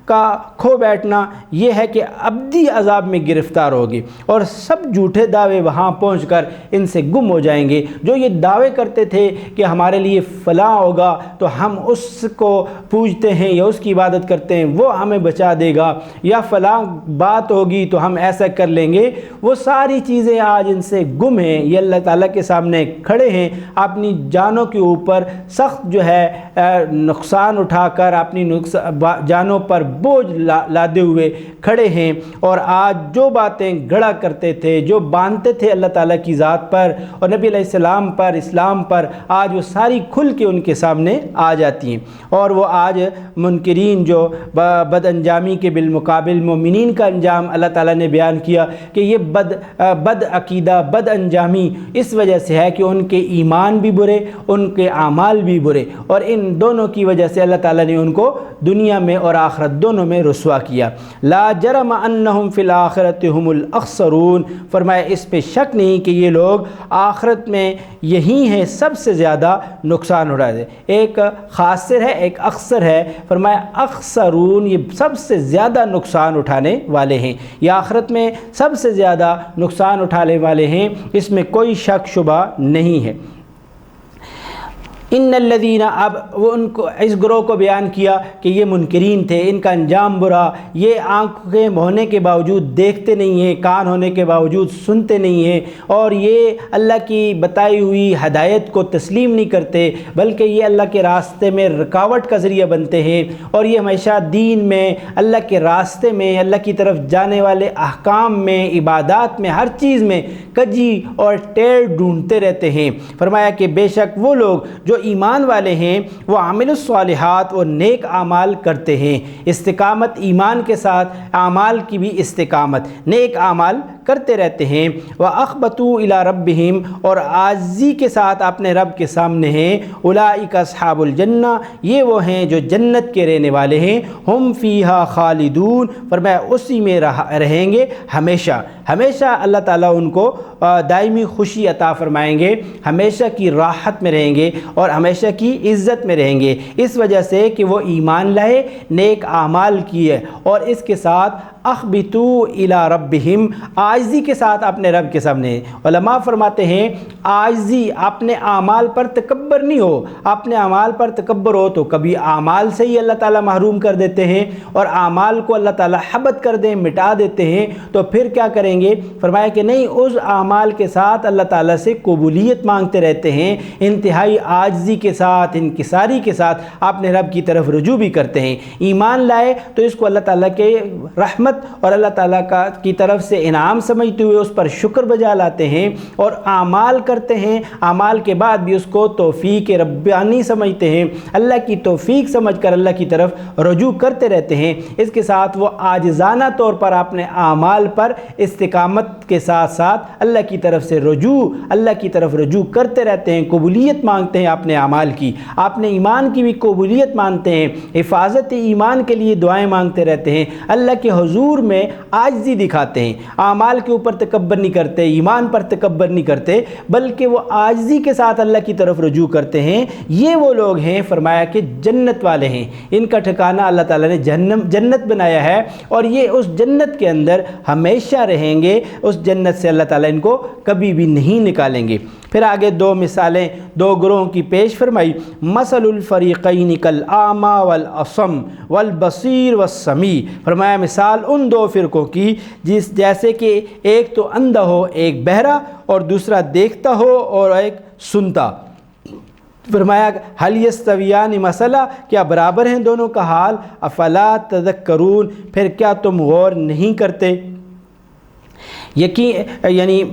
B: کا کھو بیٹھنا یہ ہے کہ ابدی عذاب میں گرفتار ہوگی، اور سب جھوٹے دعوے وہاں پہنچ کر ان سے گم ہو جائیں گے۔ جو یہ دعوے کرتے تھے کہ ہمارے لیے فلاں ہوگا تو ہم اس کو پوجتے ہیں یا اس کی عبادت کرتے ہیں، وہ ہمیں بچا دے گا، یا فلاں بات ہوگی تو ہم ایسا کر لیں گے، وہ ساری چیزیں آج ان سے گم ہیں۔ یہ اللہ تعالیٰ کے سامنے کھڑے ہیں، اپنی جانوں کے اوپر سخت جو ہے نقصان اٹھا کر اپنی جانوں پر بوجھ لادے ہوئے کھڑے ہیں، اور آج جو باتیں گڑا کرتے تھے، جو باندھتے تھے اللہ تعالیٰ کی ذات پر اور نبی علیہ السلام پر، اسلام پر، آج وہ ساری کھل کے ان کے سامنے آ جاتی ہیں۔ اور وہ آج منکرین جو بد انجامی کے بالمقابل مومنین کا انجام اللہ تعالیٰ نے بیان کیا کہ یہ بد عقیدہ، بد انجامی اس وجہ سے ہے کہ ان کے ایمان بھی برے، ان کے اعمال بھی برے، اور ان دونوں کی وجہ سے اللہ تعالیٰ نے ان کو دنیا میں اور آخرت دونوں میں رسوا کیا۔ لا جرم انہم فی الآخرۃ هم الاخسرون، فرمایا اس پہ شک نہیں کہ یہ لوگ آخرت میں یہی ہیں سب سے زیادہ نقصان اٹھا دے۔ ایک خاسر ہے، ایک اخسر ہے، فرمایا اخسرون یہ سب سے زیادہ نقصان اٹھانے والے ہیں، یہ آخرت میں سب سے زیادہ نقصان اٹھانے والے ہیں، اس میں کوئی شک شبہ نہیں ہے۔ ان الذین، اب وہ ان کو اس گروہ کو بیان کیا کہ یہ منکرین تھے، ان کا انجام برا، یہ آنکھیں ہونے کے باوجود دیکھتے نہیں ہیں، کان ہونے کے باوجود سنتے نہیں ہیں، اور یہ اللہ کی بتائی ہوئی ہدایت کو تسلیم نہیں کرتے، بلکہ یہ اللہ کے راستے میں رکاوٹ کا ذریعہ بنتے ہیں، اور یہ ہمیشہ دین میں، اللہ کے راستے میں، اللہ کی طرف جانے والے احکام میں، عبادات میں، ہر چیز میں کجی اور ٹیڑھ ڈھونڈتے رہتے ہیں۔ فرمایا کہ بے شک وہ لوگ جو ایمان والے ہیں وہ عامل الصالحات اور نیک اعمال کرتے ہیں، استقامت ایمان کے ساتھ اعمال کی بھی استقامت، نیک اعمال کرتے رہتے ہیں، وَأَخْبَتُوا إِلَىٰ رَبِّهِمْ اور عاجزی کے ساتھ اپنے رب کے سامنے ہیں، أُولَٰئِكَ أَصْحَابُ الْجَنَّةِ یہ وہ ہیں جو جنت کے رہنے والے ہیں، ہم فیہا خالدون فرمایا اسی میں رہیں گے ہمیشہ، ہمیشہ اللہ تعالیٰ ان کو دائمی خوشی عطا فرمائیں گے، ہمیشہ کی راحت میں رہیں گے اور ہمیشہ کی عزت میں رہیں گے، اس وجہ سے کہ وہ ایمان لائے، نیک اعمال کیے، اور اس کے ساتھ اخبتوا الی ربہم عاجزی کے ساتھ اپنے رب کے سامنے۔ علماء فرماتے ہیں عاجزی اپنے اعمال پر تکبر نہیں ہو، اپنے اعمال پر تکبر ہو تو کبھی اعمال سے ہی اللہ تعالیٰ محروم کر دیتے ہیں، اور اعمال کو اللہ تعالیٰ حبط کر دیں، مٹا دیتے ہیں، تو پھر کیا کریں گے؟ فرمایا کہ نہیں، اس اعمال کے ساتھ اللہ تعالیٰ سے قبولیت مانگتے رہتے ہیں، انتہائی عاجزی کے ساتھ، انکساری کے ساتھ اپنے رب کی طرف رجوع بھی کرتے ہیں۔ ایمان لائے تو اس کو اللہ تعالیٰ کے رحمت اور اللہ تعالیٰ کی طرف سے انعام سمجھتے ہوئے اس پر شکر بجا لاتے ہیں، اور اعمال کرتے ہیں، اعمال کے بعد بھی اس کو توفیق ربانی سمجھتے ہیں، اللہ کی توفیق سمجھ کر اللہ کی طرف رجوع کرتے رہتے ہیں۔ اس کے ساتھ وہ عاجزانہ طور پر اپنے اعمال پر استقامت کے ساتھ ساتھ اللہ کی طرف سے اللہ کی طرف رجوع کرتے رہتے ہیں، قبولیت مانگتے ہیں اپنے اعمال کی، اپنے ایمان کی بھی قبولیت مانگتے ہیں، حفاظت ایمان کے لیے دعائیں مانگتے رہتے ہیں، اللہ کے حضور میں عاجزی دکھاتے ہیں، اعمال کے اوپر تکبر نہیں کرتے، ایمان پر تکبر نہیں کرتے، بلکہ وہ عاجزی کے ساتھ اللہ کی طرف رجوع کرتے ہیں۔ یہ وہ لوگ ہیں فرمایا کہ جنت والے ہیں، ان کا ٹھکانہ اللہ تعالیٰ نے جنت بنایا ہے، اور یہ اس جنت کے اندر ہمیشہ رہیں گے، اس جنت سے اللہ تعالیٰ ان کو کبھی بھی نہیں نکالیں گے۔ پھر آگے دو مثالیں دو گروہوں کی پیش فرمائی، مثل الفریقین کالاعمی والاصم والبصیر والسمیع فرمایا مثال ان دو فرقوں کی جیسے کہ ایک تو اندھا ہو، ایک بہرا، اور دوسرا دیکھتا ہو اور ایک سنتا۔ فرمایا حل یستویان مثلا کیا برابر ہیں دونوں کا حال؟ افلا تذکرون پھر کیا تم غور نہیں کرتے؟ یعنی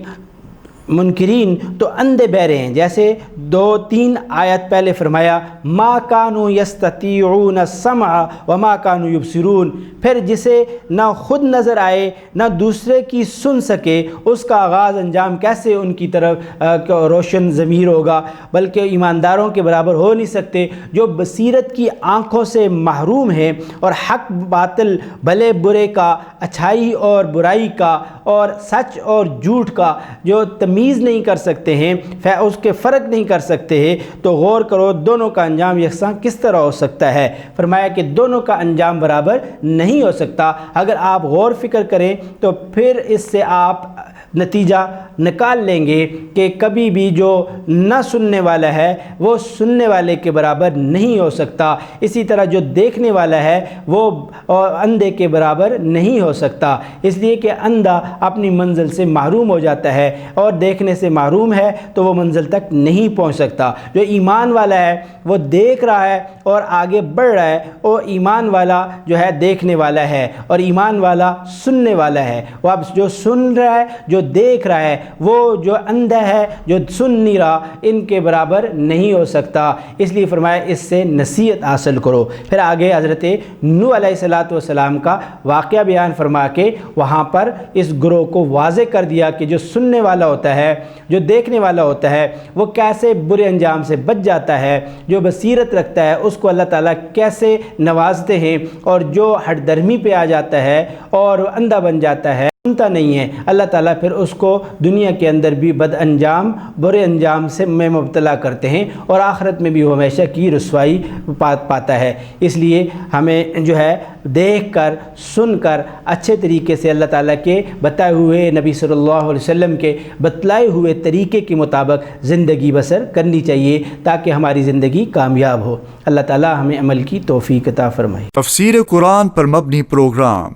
B: منکرین تو اندھے بہرے ہیں، جیسے 2-3 آیت پہلے فرمایا ما کانوا یستطیعون السمع وما کانوا یبصرون، پھر جسے نہ خود نظر آئے نہ دوسرے کی سن سکے، اس کا آغاز انجام کیسے ان کی طرف روشن ضمیر ہوگا؟ بلکہ ایمانداروں کے برابر ہو نہیں سکتے، جو بصیرت کی آنکھوں سے محروم ہیں، اور حق باطل، بھلے برے کا، اچھائی اور برائی کا، اور سچ اور جھوٹ کا جو تمیز نہیں کر سکتے ہیں، اس کے فرق نہیں کر سکتے ہیں، تو غور کرو دونوں کا انجام یکساں کس طرح ہو سکتا ہے؟ فرمایا کہ دونوں کا انجام برابر نہیں ہو سکتا۔ اگر آپ غور فکر کریں تو پھر اس سے آپ نتیجہ نکال لیں گے کہ کبھی بھی جو نہ سننے والا ہے وہ سننے والے کے برابر نہیں ہو سکتا، اسی طرح جو دیکھنے والا ہے وہ اندھے کے برابر نہیں ہو سکتا، اس لیے کہ اندھا اپنی منزل سے محروم ہو جاتا ہے اور دیکھنے سے محروم ہے تو وہ منزل تک نہیں پہنچ سکتا۔ جو ایمان والا ہے وہ دیکھ رہا ہے اور آگے بڑھ رہا ہے، وہ ایمان والا جو ہے دیکھنے والا ہے اور ایمان والا سننے والا ہے۔ وہ اب جو سن رہا ہے، جو دیکھ رہا ہے، وہ جو اندھا ہے، جو سن نہیں رہا، ان کے برابر نہیں ہو سکتا، اس لیے فرمایا اس سے نصیحت حاصل کرو۔ پھر آگے حضرت نوح علیہ السلام کا واقعہ بیان فرما کے وہاں پر اس گروہ کو واضح کر دیا کہ جو سننے والا ہوتا ہے، جو دیکھنے والا ہوتا ہے، وہ کیسے برے انجام سے بچ جاتا ہے، جو بصیرت رکھتا ہے اس کو اللہ تعالیٰ کیسے نوازتے ہیں، اور جو ہٹ درمی پہ آ جاتا ہے اور اندھا بن جاتا ہے، سنتا نہیں ہے، اللہ تعالیٰ پھر اس کو دنیا کے اندر بھی بد انجام، برے انجام سے میں مبتلا کرتے ہیں اور آخرت میں بھی وہ ہمیشہ کی رسوائی پاتا ہے۔ اس لیے ہمیں جو ہے دیکھ کر سن کر اچھے طریقے سے اللہ تعالیٰ کے بتائے ہوئے، نبی صلی اللہ علیہ وسلم کے بتلائے ہوئے طریقے کے مطابق زندگی بسر کرنی چاہیے تاکہ ہماری زندگی کامیاب ہو۔ اللہ تعالیٰ ہمیں عمل کی توفیق عطا فرمائے۔
A: تفسیر قرآن پر مبنی پروگرام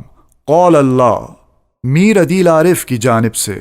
A: قول اللہ میر عدیل عارف کی جانب سے